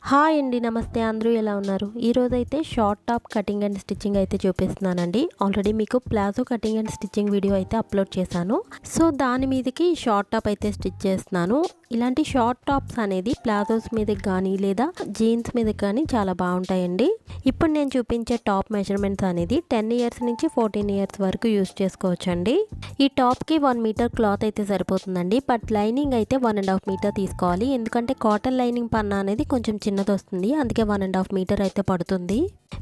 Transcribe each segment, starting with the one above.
Hi అండి. నమస్తే. అందరూ ఎలా ఉన్నారు? ఈరోజైతే short top cutting and stitching అయితే చూపిస్తున్నానండి. ఆల్రెడీ మీకు palazzo cutting and stitching video అయితే అప్లోడ్ చేశాను. సో దాని మీదకి షార్ట్ టాప్ అయితే స్టిచ్ చేస్తున్నాను. ఇలాంటి షార్ట్ టాప్స్ అనేది ప్లాజోస్ మీదకి కానీ లేదా జీన్స్ మీదకి కానీ చాలా బాగుంటాయండి. ఇప్పుడు నేను చూపించే టాప్ మెజర్మెంట్స్ అనేది 10 ఇయర్స్ నుంచి 14 ఇయర్స్ వరకు యూస్ చేసుకోవచ్చండి. ఈ టాప్కి 1 మీటర్ క్లాత్ అయితే సరిపోతుందండి. బట్ లైనింగ్ అయితే 1.5 మీటర్ తీసుకోవాలి. ఎందుకంటే కాటన్ లైనింగ్ పన్నా అనేది కొంచెం చిన్నది వస్తుంది. అందుకే 1.5 మీటర్ అయితే పడుతుంది.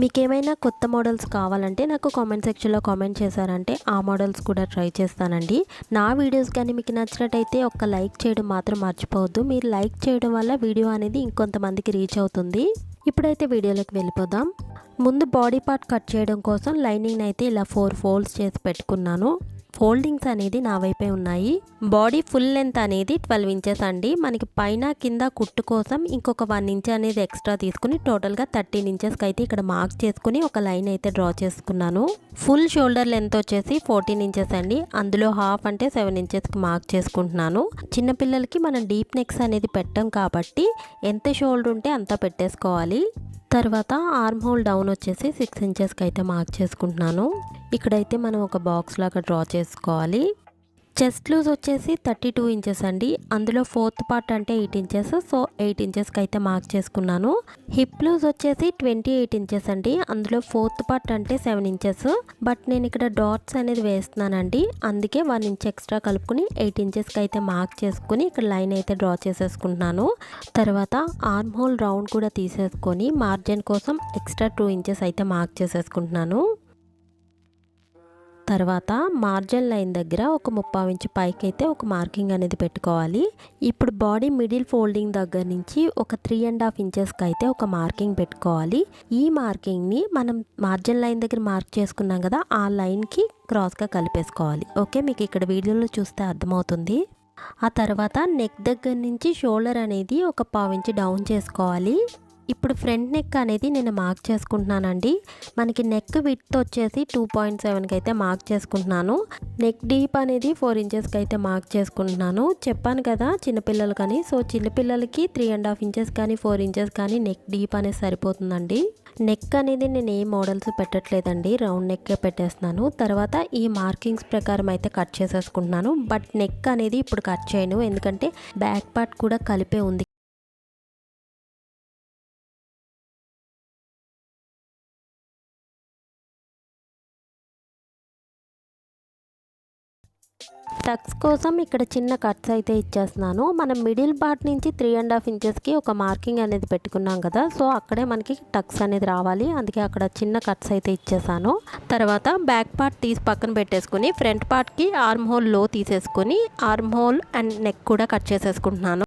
మీకు ఏమైనా కొత్త మోడల్స్ కావాలంటే నాకు కామెంట్ సెక్షన్లో కామెంట్ చేశారంటే ఆ మోడల్స్ కూడా ట్రై చేస్తానండి. నా వీడియోస్ కానీ మీకు నచ్చినట్టయితే ఒక లైక్ చేయడం మాత్రం మర్చిపోవద్దు. మీరు లైక్ చేయడం వల్ల వీడియో అనేది ఇంకొంతమందికి రీచ్ అవుతుంది. ఇప్పుడైతే వీడియోలోకి వెళ్ళిపోదాం. ముందు బాడీ పార్ట్ కట్ చేయడం కోసం లైనింగ్ అయితే ఇలా 4 ఫోల్డ్స్ చేసి పెట్టుకున్నాను. ఫోల్డింగ్స్ అనేది నా వైపే ఉన్నాయి. బాడీ ఫుల్ లెంత్ అనేది 12 ఇంచెస్ అండి. మనకి పైన కింద కుట్టు కోసం ఇంకొక 1 ఇంచ్ అనేది ఎక్స్ట్రా తీసుకుని టోటల్గా 13 ఇంచెస్కి అయితే ఇక్కడ మార్క్ చేసుకుని ఒక లైన్ అయితే డ్రా చేసుకున్నాను. ఫుల్ షోల్డర్ లెంత్ వచ్చేసి 14 ఇంచెస్ అండి. అందులో హాఫ్ అంటే 7 ఇంచెస్కి మార్క్ చేసుకుంటున్నాను. చిన్నపిల్లలకి మనం డీప్ నెక్స్ అనేది పెట్టాం కాబట్టి ఎంత షోల్డర్ ఉంటే అంత పెట్టేసుకోవాలి. తర్వాత ఆర్మ్ హోల్ డౌన్ వచ్చేసి 6 ఇంచెస్కి అయితే మార్క్ చేసుకుంటున్నాను. ఇక్కడైతే మనం ఒక బాక్స్ లాగా డ్రా చేసుకోవాలి. చెస్ట్ లూజ్ వచ్చేసి 32 ఇంచెస్ అండి. అందులో ఫోర్త్ పార్ట్ అంటే 8 ఇంచెస్. సో 8 ఇంచెస్కి అయితే మార్క్ చేసుకున్నాను. హిప్ లూజ్ వచ్చేసి 28 ఇంచెస్ అండి. అందులో ఫోర్త్ పార్ట్ అంటే 7 ఇంచెస్. బట్ నేను ఇక్కడ డాట్స్ అనేది వేస్తున్నానండి. అందుకే 1 ఇంచ్ ఎక్స్ట్రా కలుపుకుని 8 ఇంచెస్కి అయితే మార్క్ చేసుకుని ఇక్కడ లైన్ అయితే డ్రా చేసేసుకుంటున్నాను. తర్వాత ఆర్మ్ హోల్ రౌండ్ కూడా తీసేసుకొని మార్జిన్ కోసం ఎక్స్ట్రా 2 ఇంచెస్ అయితే మార్క్ చేసేసుకుంటున్నాను. తర్వాత మార్జిన్ లైన్ దగ్గర ఒక 3/4 ఇంచ్ పైకి అయితే ఒక మార్కింగ్ అనేది పెట్టుకోవాలి. ఇప్పుడు బాడీ మిడిల్ ఫోల్డింగ్ దగ్గర నుంచి ఒక 3.5 ఇంచెస్కి అయితే ఒక మార్కింగ్ పెట్టుకోవాలి. ఈ మార్కింగ్ని మనం మార్జిన్ లైన్ దగ్గర మార్క్ చేసుకున్నాం కదా, ఆ లైన్కి క్రాస్గా కలిపేసుకోవాలి. ఓకే, మీకు ఇక్కడ వీడియోలో చూస్తే అర్థమవుతుంది. ఆ తర్వాత నెక్ దగ్గర నుంచి షోల్డర్ అనేది ఒక 1/4 ఇంచ్ డౌన్ చేసుకోవాలి. ఇప్పుడు ఫ్రంట్ నెక్ అనేది నేను మార్క్ చేసుకుంటున్నానండి. మనకి నెక్ విడ్త్ వచ్చేసి 2.7కి అయితే మార్క్ చేసుకుంటున్నాను. నెక్ డీప్ అనేది 4 ఇంచెస్కి అయితే మార్క్ చేసుకుంటున్నాను. చెప్పాను కదా చిన్నపిల్లలు కానీ, సో చిన్నపిల్లలకి 3.5 ఇంచెస్ కానీ 4 ఇంచెస్ కానీ నెక్ డీప్ అనేది సరిపోతుందండి. నెక్ అనేది నేను ఏ మోడల్స్ పెట్టట్లేదండి, రౌండ్ నెక్కే పెట్టేస్తున్నాను. తర్వాత ఈ మార్కింగ్స్ ప్రకారం అయితే కట్ చేసేసుకుంటున్నాను. బట్ నెక్ అనేది ఇప్పుడు కట్ చేయను, ఎందుకంటే బ్యాక్ పార్ట్ కూడా కలిపే ఉంది. టక్స్ కోసం ఇక్కడ చిన్న కట్స్ అయితే ఇచ్చేస్తున్నాను. మనం మిడిల్ పార్ట్ నుంచి 3.5 ఇంచెస్కి ఒక మార్కింగ్ అనేది పెట్టుకున్నాం కదా, సో అక్కడే మనకి టక్స్ అనేది రావాలి. అందుకే అక్కడ చిన్న కట్స్ అయితే ఇచ్చేసాను. తర్వాత బ్యాక్ పార్ట్ తీసి పక్కన పెట్టేసుకుని ఫ్రంట్ పార్ట్కి ఆర్మ్ హోల్ లో తీసేసుకుని ఆర్మ్ హోల్ అండ్ నెక్ కూడా కట్ చేసేసుకుంటున్నాను.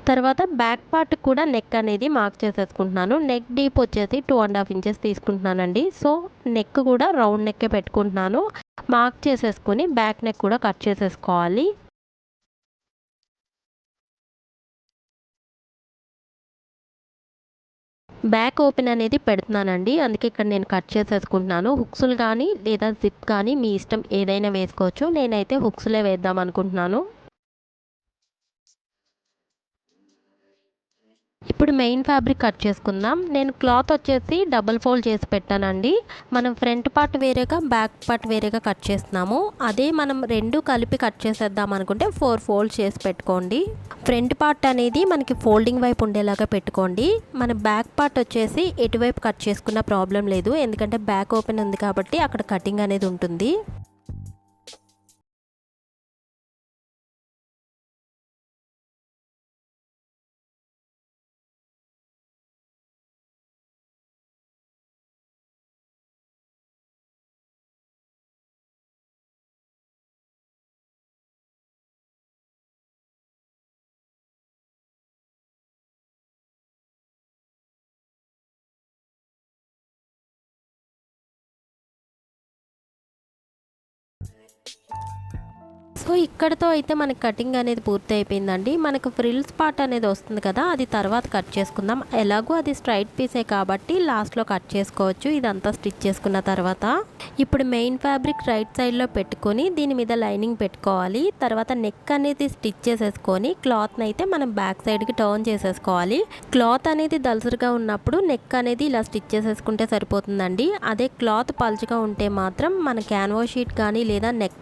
తర్వాత బ్యాక్ పార్ట్ కూడా నెక్ అనేది మార్క్ చేసేసుకుంటున్నాను. నెక్ డీప్ వచ్చేసి 2.5 ఇంచెస్ తీసుకుంటున్నానండి. సో నెక్ కూడా రౌండ్ నెక్కే పెట్టుకుంటున్నాను. మార్క్ చేసేసుకొని బ్యాక్ నెక్ కూడా కట్ చేసేసుకోవాలి. బ్యాక్ ఓపెన్ అనేది పెడుతున్నానండి. అందుకే ఇక్కడ నేను కట్ చేసేసుకుంటున్నాను. హుక్స్లు కానీ లేదా జిప్ కానీ మీ ఇష్టం, ఏదైనా వేసుకోవచ్చు. నేనైతే హుక్స్లే వేద్దాం అనుకుంటున్నాను. ఇప్పుడు మెయిన్ ఫ్యాబ్రిక్ కట్ చేసుకుందాం. నేను క్లాత్ వచ్చేసి డబుల్ ఫోల్డ్ చేసి పెట్టానండి. మనం ఫ్రంట్ పార్ట్ వేరేగా బ్యాక్ పార్ట్ వేరేగా కట్ చేస్తున్నాము. అదే మనం రెండు కలిపి కట్ చేసేద్దాం అనుకుంటే 4 ఫోల్డ్స్ చేసి పెట్టుకోండి. ఫ్రంట్ పార్ట్ అనేది మనకి ఫోల్డింగ్ వైపు ఉండేలాగా పెట్టుకోండి. మన బ్యాక్ పార్ట్ వచ్చేసి ఎటువైపు కట్ చేసుకున్న ప్రాబ్లం లేదు, ఎందుకంటే బ్యాక్ ఓపెన్ ఉంది కాబట్టి అక్కడ కటింగ్ అనేది ఉంటుంది. సో ఇక్కడతో అయితే మనకి కటింగ్ అనేది పూర్తి అయిపోయిందండి. మనకు ఫ్రిల్స్ పార్ట్ అనేది వస్తుంది కదా, అది తర్వాత కట్ చేసుకుందాం. ఎలాగో అది స్ట్రైట్ పీసే కాబట్టి లాస్ట్లో కట్ చేసుకోవచ్చు ఇదంతా స్టిచ్ చేసుకున్న తర్వాత. ఇప్పుడు మెయిన్ ఫ్యాబ్రిక్ రైట్ సైడ్లో పెట్టుకొని దీని మీద లైనింగ్ పెట్టుకోవాలి. తర్వాత నెక్ అనేది స్టిచ్ చేసేసుకొని క్లాత్ని అయితే మనం బ్యాక్ సైడ్కి టర్న్ చేసేసుకోవాలి. క్లాత్ అనేది దల్సరిగా ఉన్నప్పుడు నెక్ అనేది ఇలా స్టిచ్ చేసేసుకుంటే సరిపోతుందండి. అదే క్లాత్ పల్చగా ఉంటే మాత్రం మన క్యాన్వా షీట్ కానీ లేదా నెక్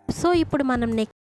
సో ఇప్పుడు మనం నెక్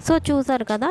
సో చూసారు కదా,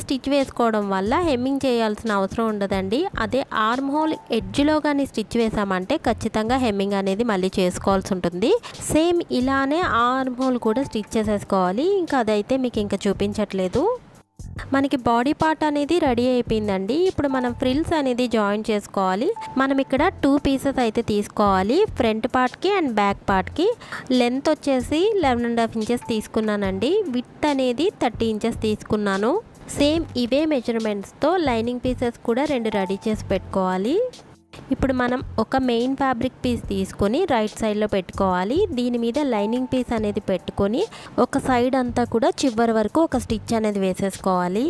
స్టిచ్ వేసుకోవడం వల్ల హెమ్మింగ్ చేయాల్సిన అవసరం ఉండదండి. అదే ఆర్మ్ హోల్ ఎడ్జ్లో కానీ స్టిచ్ వేసామంటే ఖచ్చితంగా హెమ్మింగ్ అనేది మళ్ళీ చేసుకోవాల్సి ఉంటుంది. సేమ్ ఇలానే ఆర్మ్ హోల్ కూడా స్టిచ్ చేసేసుకోవాలి. ఇంకా అదైతే మీకు ఇంకా చూపించట్లేదు. మనకి బాడీ పార్ట్ అనేది రెడీ అయిపోయిందండి. ఇప్పుడు మనం ఫ్రిల్స్ అనేది జాయిన్ చేసుకోవాలి. మనం ఇక్కడ 2 పీసెస్ అయితే తీసుకోవాలి. ఫ్రంట్ పార్ట్కి అండ్ బ్యాక్ పార్ట్కి. లెంత్ వచ్చేసి 11.5 ఇంచెస్ తీసుకున్నానండి. విడ్త్ అనేది 30 ఇంచెస్ తీసుకున్నాను. సేమ్ ఇవే మెజర్మెంట్స్తో లైనింగ్ పీసెస్ కూడా 2 రెడీ చేసి పెట్టుకోవాలి. ఇప్పుడు మనం ఒక మెయిన్ ఫ్యాబ్రిక్ పీస్ తీసుకొని రైట్ సైడ్లో పెట్టుకోవాలి. దీని మీద లైనింగ్ పీస్ అనేది పెట్టుకొని ఒక సైడ్ అంతా కూడా చివరి వరకు ఒక స్టిచ్ అనేది వేసేసుకోవాలి.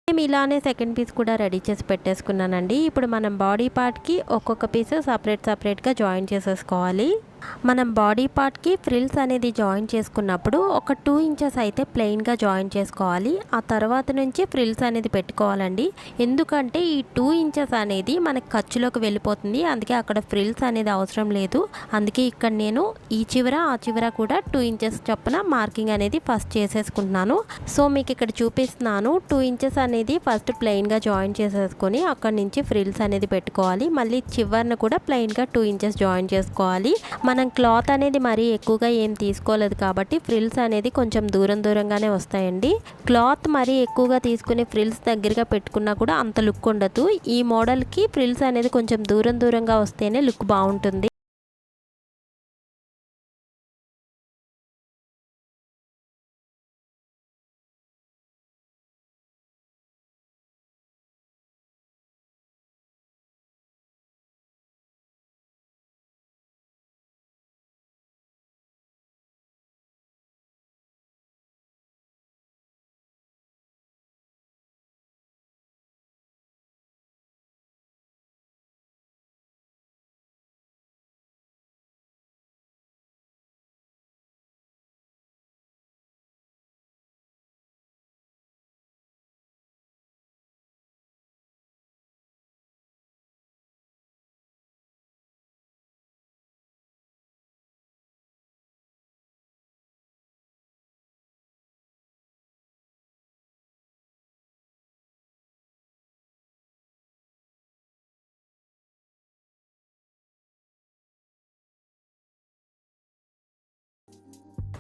మేము ఇలానే సెకండ్ పీస్ కూడా రెడీ చేసి పెట్టేసుకున్నానండి. ఇప్పుడు మనం బాడీ పార్ట్కి ఒక్కొక్క పీస్ సపరేట్గా జాయిన్ చేసేసుకోవాలి. మనం బాడీ పార్ట్కి ఫ్రిల్స్ అనేది జాయిన్ చేసుకున్నప్పుడు ఒక 2 ఇంచెస్ అయితే ప్లెయిన్గా జాయిన్ చేసుకోవాలి. ఆ తర్వాత నుంచి ఫ్రిల్స్ అనేది పెట్టుకోవాలండి. ఎందుకంటే ఈ 2 ఇంచెస్ అనేది మనకి ఖర్చులోకి వెళ్ళిపోతుంది. అందుకే అక్కడ ఫ్రిల్స్ అనేది అవసరం లేదు. అందుకే ఇక్కడ నేను ఈ చివర ఆ చివర కూడా 2 ఇంచెస్ చొప్పున మార్కింగ్ అనేది ఫస్ట్ చేసేసుకుంటున్నాను. సో మీకు ఇక్కడ చూపిస్తున్నాను. 2 ఇంచెస్ అనేది ఫస్ట్ ప్లెయిన్గా జాయిన్ చేసేసుకొని అక్కడ నుంచి ఫ్రిల్స్ అనేది పెట్టుకోవాలి. మళ్ళీ చివరన కూడా ప్లెయిన్గా 2 ఇంచెస్ జాయిన్ చేసుకోవాలి. మనం క్లాత్ అనేది మరీ ఎక్కువగా ఏం తీసుకోలేదు కాబట్టి ఫ్రిల్స్ అనేది కొంచెం దూరంగానే వస్తాయండి. క్లాత్ మరీ ఎక్కువగా తీసుకుని ఫ్రిల్స్ దగ్గరగా పెట్టుకున్నా కూడా అంత లుక్ ఉండదు. ఈ మోడల్కి ఫ్రిల్స్ అనేది కొంచెం దూరంగా వస్తేనే లుక్ బాగుంటుంది.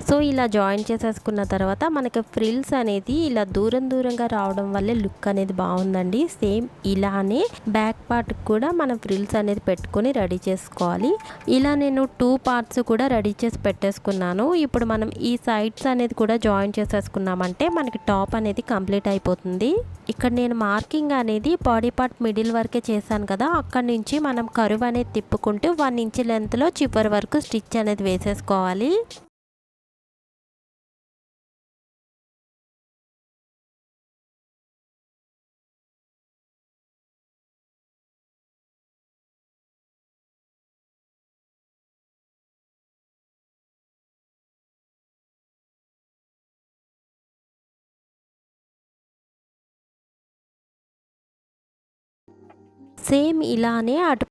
సో ఇలా జాయిన్ చేసేసుకున్న తర్వాత మనకి ఫ్రిల్స్ అనేది ఇలా దూరంగా రావడం వల్లే లుక్ అనేది బాగుందండి. సేమ్ ఇలానే బ్యాక్ పార్ట్ కూడా మనం ఫ్రిల్స్ అనేది పెట్టుకొని రెడీ చేసుకోవాలి. ఇలా నేను 2 పార్ట్స్ కూడా రెడీ చేసి పెట్టేసుకున్నాను. ఇప్పుడు మనం ఈ సైడ్స్ అనేది కూడా జాయిన్ చేసేసుకున్నామంటే మనకి టాప్ అనేది కంప్లీట్ అయిపోతుంది. ఇక్కడ నేను మార్కింగ్ అనేది బాడీ పార్ట్ మిడిల్ వరకే చేశాను కదా, అక్కడ నుంచి మనం కర్వ్ అనేది తిప్పుకుంటూ 1 ఇంచ్ లెంత్లో చివరి వరకు స్టిచ్ అనేది వేసేసుకోవాలి. సేమ్ ఇలానే అటు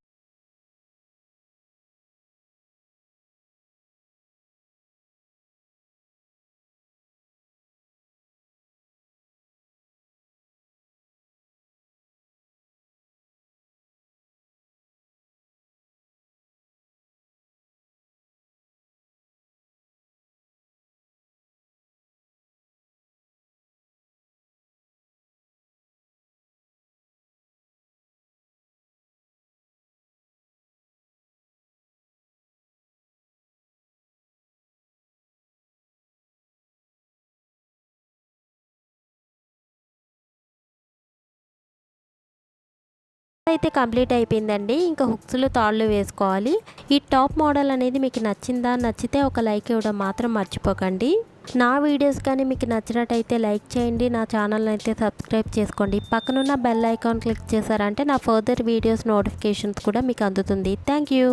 అయితే కంప్లీట్ అయిపోయిందండి. ఇంకా హుక్స్లు తాళ్ళు వేసుకోవాలి. ఈ టాప్ మోడల్ అనేది మీకు నచ్చిందా? నచ్చితే ఒక లైక్ ఇవ్వడం మాత్రం మర్చిపోకండి. నా వీడియోస్ కానీ మీకు నచ్చినట్టయితే లైక్ చేయండి. నా ఛానల్ని అయితే సబ్స్క్రైబ్ చేసుకోండి. పక్కనున్న బెల్ ఐకాన్ క్లిక్ చేశారంటే నా ఫర్దర్ వీడియోస్ నోటిఫికేషన్స్ కూడా మీకు అందుతుంది. Thank you.